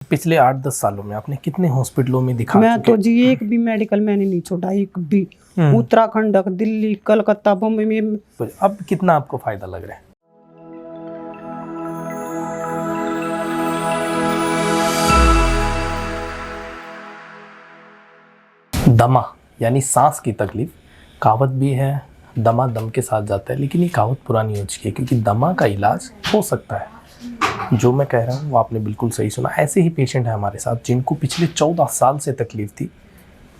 पिछले 8-10 सालों में आपने कितने हॉस्पिटलों में दिखा मैं चुके तो जी एक भी मेडिकल मैंने नहीं छोड़ा, एक भी। उत्तराखंड, दिल्ली, कलकत्ता, बम्बई में। हैं? अब कितना आपको फायदा लग रहा है? दमा यानी सांस की तकलीफ, कहावत भी है दमा दम के साथ जाता है, लेकिन ये कहावत पुरानी हो चुकी है क्योंकि दमा का इलाज हो सकता है। जो मैं कह रहा हूँ वो आपने बिल्कुल सही सुना। ऐसे ही पेशेंट है हमारे साथ जिनको पिछले 14 साल से तकलीफ थी।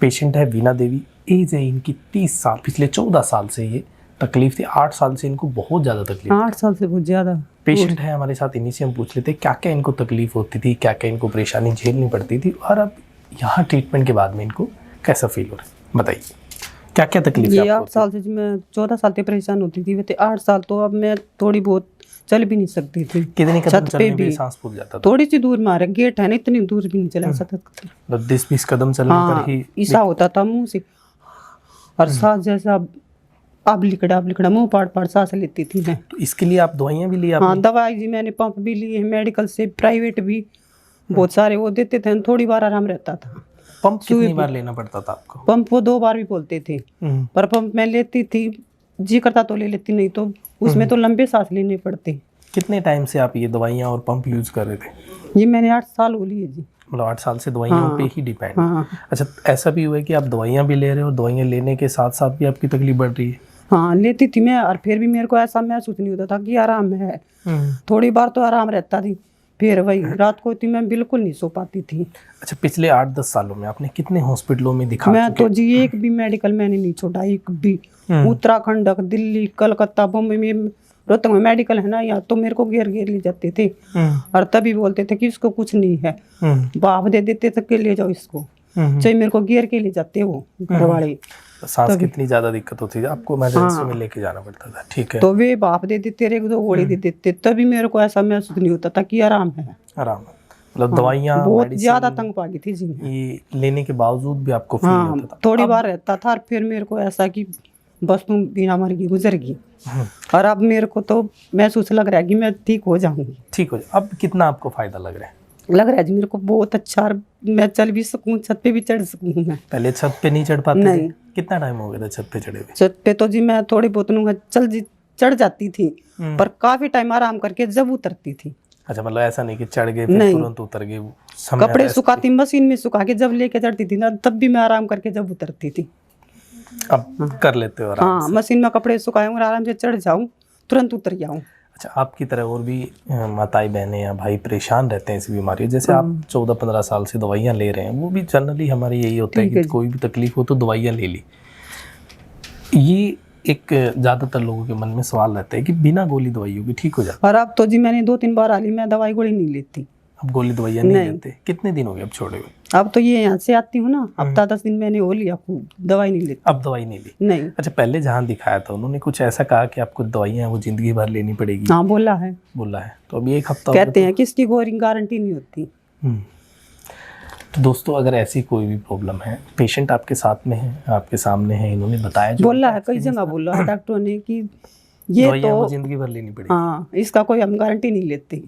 पेशेंट है वीना देवी, एज है इनकी 30 साल। पिछले 14 साल से ये तकलीफ थी, 8 साल से इनको बहुत ज़्यादा तकलीफ। 8 साल से बहुत ज़्यादा पेशेंट है हमारे साथ, इन्हीं से हम पूछ लेते क्या क्या इनको तकलीफ होती थी, क्या क्या इनको परेशानी झेलनी पड़ती थी, और अब यहाँ ट्रीटमेंट के बाद में इनको कैसा फील हो रहा है, बताइए क्या क्या तकलीफ ये 8 साल से मैं 14 साल से परेशान होती थी, वैसे 8 साल तो अब मैं थोड़ी बहुत चल भी नहीं सकती थी। कितनी कदम छत पे चलने भी पे सांस फूल जाता था? थोड़ी सी दूर मारे गेट है ना, इतनी दूर भी नहीं चला सकता। 10-20 कदम चलने पर ही ईसा होता था मुंह से, और सांस जैसा अब लिकड़ा मुंह पाड़ सांस लेती थी मैं। तो इसके लिए आप दवाइयाँ भी ली आपने? हाँ, दवाई जी मैंने, पंप भी लिए मेडिकल से, प्राइवेट भी बहुत सारे वो देते थे, थोड़ी बार आराम रहता था। पंप कितनी बार लेना पड़ता था आपको? पंप वो 2 बार भी बोलते थे, पर पंप मैं लेती थी, जी करता तो ले लेती, नहीं तो उसमें तो लंबे सांस लेने पड़ते। कितने टाइम से आप ये दवाइयाँ और पंप यूज कर रहे थे? ये मैंने 8 साल हो लिए जी। मतलब 8 साल से दवाइयों पे ही डिपेंड। हाँ। अच्छा, ऐसा भी हुआ है कि आप दवाइयाँ भी ले रहे हो और दवाइयाँ लेने के साथ साथ भी आपकी तकलीफ बढ़ रही है? हाँ, लेती थी मैं, और फिर भी मेरे को ऐसा महसूस नहीं होता था कि आराम है। थोड़ी बार तो आराम रहता थी, फिर वही रात को मैं बिल्कुल नहीं सो पाती थी। अच्छा, पिछले 8-10 सालों में आपने कितने हॉस्पिटलों में दिखा मैं चुके? तो जी एक भी मेडिकल मैंने नहीं छोड़ा, एक भी। उत्तराखंड, दिल्ली, कलकत्ता, बम्बई में, रोहतक में मेडिकल है ना, यहाँ तो मेरे को घेर ले जाते थे, और तभी बोलते थे कि इसको कुछ नहीं है, बाप दे देते थे कि ले जाओ इसको, चाहे मेरे को घेर के ले जाते वो घर वाले। सांस कितनी ज्यादा दिक्कत होती थी आपको, इमरजेंसी में लेके जाना पड़ता था, ठीक है? तो वे बाप दे देते, 1-2 गोली दे देते, तभी मेरे को ऐसा महसूस नहीं होता था कि आराम है। आराम, मतलब दवाइयाँ बहुत ज्यादा तंग पा गई थी जी मैं। ये लेने के बावजूद भी आपको फील होता था? थोड़ी बार रहता था, और फिर मेरे को ऐसा कि बस तुम बिना मर गई, गुजर गई। और अब मेरे को तो महसूस लग रहा है कि मैं ठीक हो जाऊंगी। ठीक हो जाए। अब कितना आपको फायदा लग रहा है? लग रहा है जी मेरे को बहुत अच्छा, और मैं चल भी सकूं, छत पे भी चढ़ सकूं मैं। पहले छत पे नहीं चढ़ पाते नहीं। थे? कितना टाइम हो गया था छत पे चढ़े हुए? छत पे तो जी मैं थोड़ी बहुत चढ़ जाती थी, पर काफी टाइम आराम करके जब उतरती थी। अच्छा, मतलब ऐसा नहीं कि चढ़ गए फिर तुरंत उतर गए? कपड़े सुखाती मशीन में सुखा के जब लेके चढ़ती थी ना, तब भी मैं आराम करके जब उतरती थी। अब कर लेते हो आराम? हाँ, मशीन में कपड़े सुखाए और आराम से चढ़ जाऊं, तुरंत उतर जाऊं। अच्छा, आपकी तरह और भी माताएं बहनें या भाई परेशान रहते हैं इस बीमारी, जैसे आप 14-15 साल से दवाइयाँ ले रहे हैं, वो भी जनरली हमारे यही होता है कि कोई भी तकलीफ हो तो दवाइयाँ ले ली। ये एक ज़्यादातर लोगों के मन में सवाल रहता है कि बिना गोली दवाइयों की ठीक हो जाता है। और अब तो जी मैंने 2-3 बार आली, मैं दवाई गोली नहीं लेती। अब गोली दवाइयाँ नहीं लेते? कितने दिन हो गए अब छोड़े हुए? अब तो ये यहाँ से आती हूँ ना, हफ्ता 10 दिन मैंने हो लिया, खूब दवाई नहीं लेती। अब दवाई नहीं ली? नहीं। अच्छा, पहले जहाँ दिखाया था उन्होंने कुछ ऐसा कहा कि आपको दवाइयाँ वो जिंदगी भर लेनी पड़ेगी? हाँ, बोला है। तो अभी 1 हफ्ता कहते हैं कि इसकी कोई गारंटी नहीं होती। तो दोस्तों, अगर ऐसी कोई भी प्रॉब्लम है, पेशेंट आपके साथ में है, आपके सामने है, इन्होंने बताया, बोला है, कई जगह बोला है डॉक्टरों ने कि ये तो जिंदगी भर लेनी पड़ेगी। हाँ, इसका कोई हम गारंटी नहीं लेते।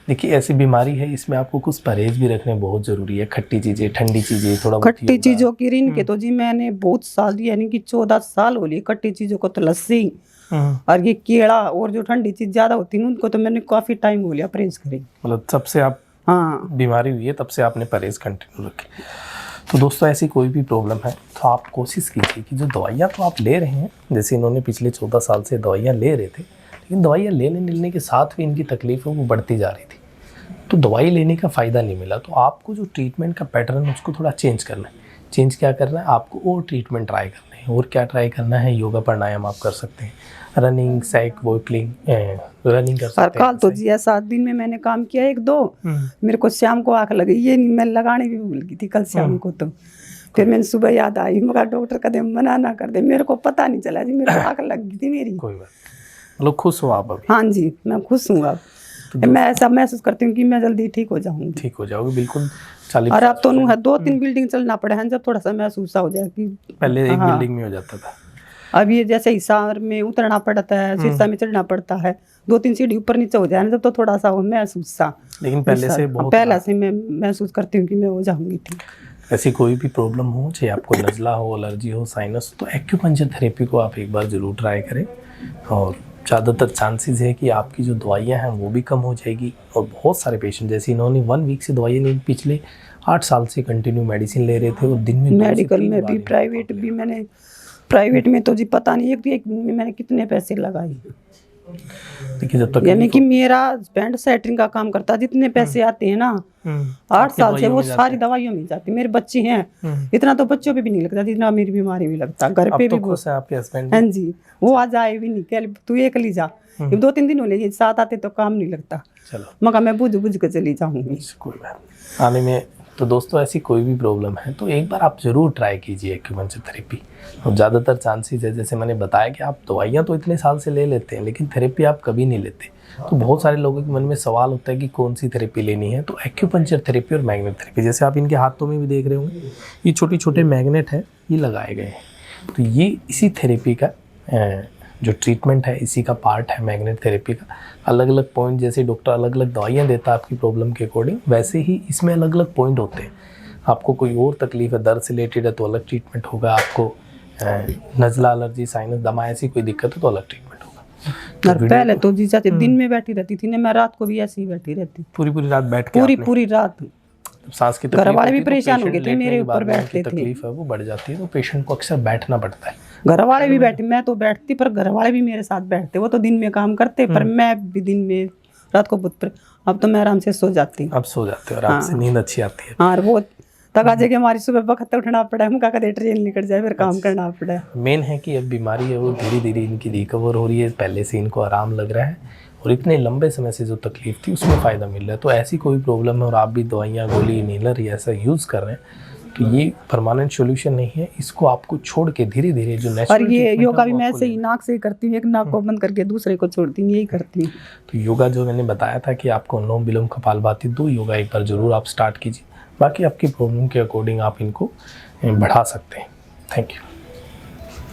देखिए, ऐसी बीमारी है, इसमें आपको कुछ परहेज भी रखने बहुत जरूरी है। खट्टी चीजें, ठंडी चीजें, थोड़ा खट्टी चीजों की ऋण के तो जी मैंने बहुत साल, यानी कि 14 साल हो लिए खट्टी चीजों को, तो लस्सी और ये केला, और जो ठंडी चीज ज्यादा होती है उनको तो मैंने काफी टाइम हो लिया परहेज करे। मतलब सबसे आप बीमारी हुई है तब से आपने परहेज कंटिन्यू रखी। तो दोस्तों, ऐसी कोई भी प्रॉब्लम है तो आप कोशिश कीजिए कि जो दवाइयाँ तो आप ले रहे हैं, जैसे इन्होंने पिछले 14 साल से दवाइयाँ ले रहे थे, लेकिन दवाइयाँ लेने के साथ भी इनकी तकलीफ है वो बढ़ती जा रही थी, तो दवाई लेने का फ़ायदा नहीं मिला। तो आपको जो ट्रीटमेंट का पैटर्न है उसको थोड़ा चेंज करना है। चेंज क्या करना है आपको? और ट्रीटमेंट ट्राई करना है। और क्या ट्राई करना है? योगा प्राणायाम आप कर सकते हैं, रनिंग, साइक वॉकिंग, रनिंग कर सकते हैं। कल तो जी 7 दिन में मैंने काम किया 1-2, मेरे को शाम को आँख लगी, ये मैं लगाने भी भूल गई थी कल शाम को। तो फिर मैंने सुबह याद आई, मगर डॉक्टर कहते मना ना कर दे, मेरे को पता नहीं चला जी, मेरे को आँख लग गई थी मेरी। कोई बात, मतलब खुश हो आप अभी? हाँ जी, मैं खुश हूँ अब। मैं ऐसा महसूस करती हूँ कि मैं जल्दी ठीक हो जाऊंगी। ठीक हो जाओगे बिल्कुल। 40 और अब तो 2-3 बिल्डिंग चलना पड़े हैं, जब थोड़ा सा महसूस हो जाए कि पहले एक बिल्डिंग में हो जाता था। अब ये जैसे हिसार में उतरना पड़ता है, सिरसा में चढ़ना पड़ता है, 2-3 सीढ़ी ऊपर नीचे हो जाए ना जब, तो थोड़ा सा वो महसूस सा, लेकिन पहले से बहुत पहले से मैं महसूस करती हूँ कि मैं हो जाऊंगी ठीक। ऐसी कोई भी प्रॉब्लम हो, चाहे आपको नज़ला हो, एलर्जी हो, साइनस, तो एक्यूपंक्चर थेरेपी को आप एक बार ज़रूर ट्राई करें और ज़्यादातर चांसेस है कि आपकी जो दवाइयाँ हैं वो भी कम हो जाएगी। और बहुत सारे पेशेंट, जैसे इन्होंने 1 वीक से दवाइयाँ नहीं, पिछले 8 साल से कंटिन्यू मेडिसिन ले रहे थे और दिन में 2 से 3 मेडिकल में भी, दवाई। प्राइवेट भी, मैंने प्राइवेट में तो जी पता नहीं एक में मैंने कितने पैसे लगाए। देखिए जब तक यानी कि मेरा हस्बैंड सेटरिंग का काम करता है, जितने पैसे आते हैं ना 8 साल से वो सारी दवाइयों में जाती। मेरे बच्चे हैं, इतना तो बच्चों पे भी नहीं लगता जितना मेरी बीमारी में लगता। घर पे भी खुश है आपके हस्बैंड? हाँ जी, वो आज आए भी नहीं, कह तू एक ली जा, 2-3 दिन हो ले, साथ आते तो काम नहीं लगता। चलो मगर मैं बुझ बुझ के चली जाऊंगी कोई बात आने में। तो दोस्तों ऐसी कोई भी प्रॉब्लम है तो एक बार आप ज़रूर ट्राई कीजिए एक्यूपंक्चर थेरेपी। और ज़्यादातर चांसेस है, जैसे मैंने बताया कि आप दवाइयाँ तो इतने साल से ले लेते हैं लेकिन थेरेपी आप कभी नहीं लेते। तो बहुत सारे लोगों के मन में सवाल होता है कि कौन सी थेरेपी लेनी है। तो एक्यूपंक्चर थेरेपी और मैग्नेट थेरेपी, जैसे आप इनके हाथों में भी देख रहे होंगे, ये छोटे छोटे मैग्नेट है, ये लगाए गए हैं। तो ये इसी थेरेपी का जो ट्रीटमेंट है, इसी का पार्ट है मैग्नेट थेरेपी का। अलग अलग पॉइंट, जैसे डॉक्टर अलग अलग दवाइयाँ देता है आपकी प्रॉब्लम के अकॉर्डिंग, वैसे ही इसमें अलग अलग पॉइंट होते हैं। आपको कोई और तकलीफ है, दर्द से रिलेटेड है तो अलग ट्रीटमेंट होगा, आपको नज़ला, एलर्जी, साइनस, दमा ऐसी कोई दिक्कत है तो अलग ट्रीटमेंट होगा। और पहले तो जी चाची दिन में बैठी रहती थी ना, मैं रात को भी ऐसे ही बैठी रहती, पूरी रात बैठ के पूरी रात। सांस की घर वाले भी होती है तो परेशान हो गए पेशेंट थे, मेरे लेटने के ऊपर बाद में बैठते उनकी थे। तकलीफ है वो बढ़ जाती है, तो पेशेंट को अक्सर बैठना पड़ता है। घर वाले भी बैठे, मैं तो बैठती पर घर वाले भी मेरे साथ बैठते। वो तो दिन में काम करते पर मैं भी दिन में, रात को बहुत। अब तो मैं आराम से सो जाती हूँ। अब सो जाते हो, आराम से नींद अच्छी आती है। हाँ, और वो तकाजे के हमारी सुबह वक्त उठना पड़ा है, मुझे कदे ट्रेन निकल जाए फिर काम करना पड़ा है। मेन है कि अब बीमारी है वो धीरे धीरे इनकी रिकवर हो रही है, पहले से इनको आराम लग रहा है और इतने लंबे समय से जो तकलीफ थी उसमें फ़ायदा मिल रहा है। तो ऐसी कोई प्रॉब्लम है और आप भी दवाइयाँ, गोली, इनहेलर या ऐसा यूज़ कर रहे हैं तो ये परमानेंट सॉल्यूशन नहीं है। इसको आपको छोड़ के धीरे धीरे जो नेचुरल, और ये योगा भी मैं ऐसे ही नाक से ही करती हूँ, एक नाक को बंद करके दूसरे को छोड़ती हूँ, यही करती हूँ। तो योगा जो मैंने बताया था कि आपको अनुलोम विलोम, कपालभाति, 2 योगा एक बार ज़रूर आप स्टार्ट कीजिए। बाकी आपकी प्रॉब्लम के अकॉर्डिंग आप इनको बढ़ा सकते हैं। Thank you.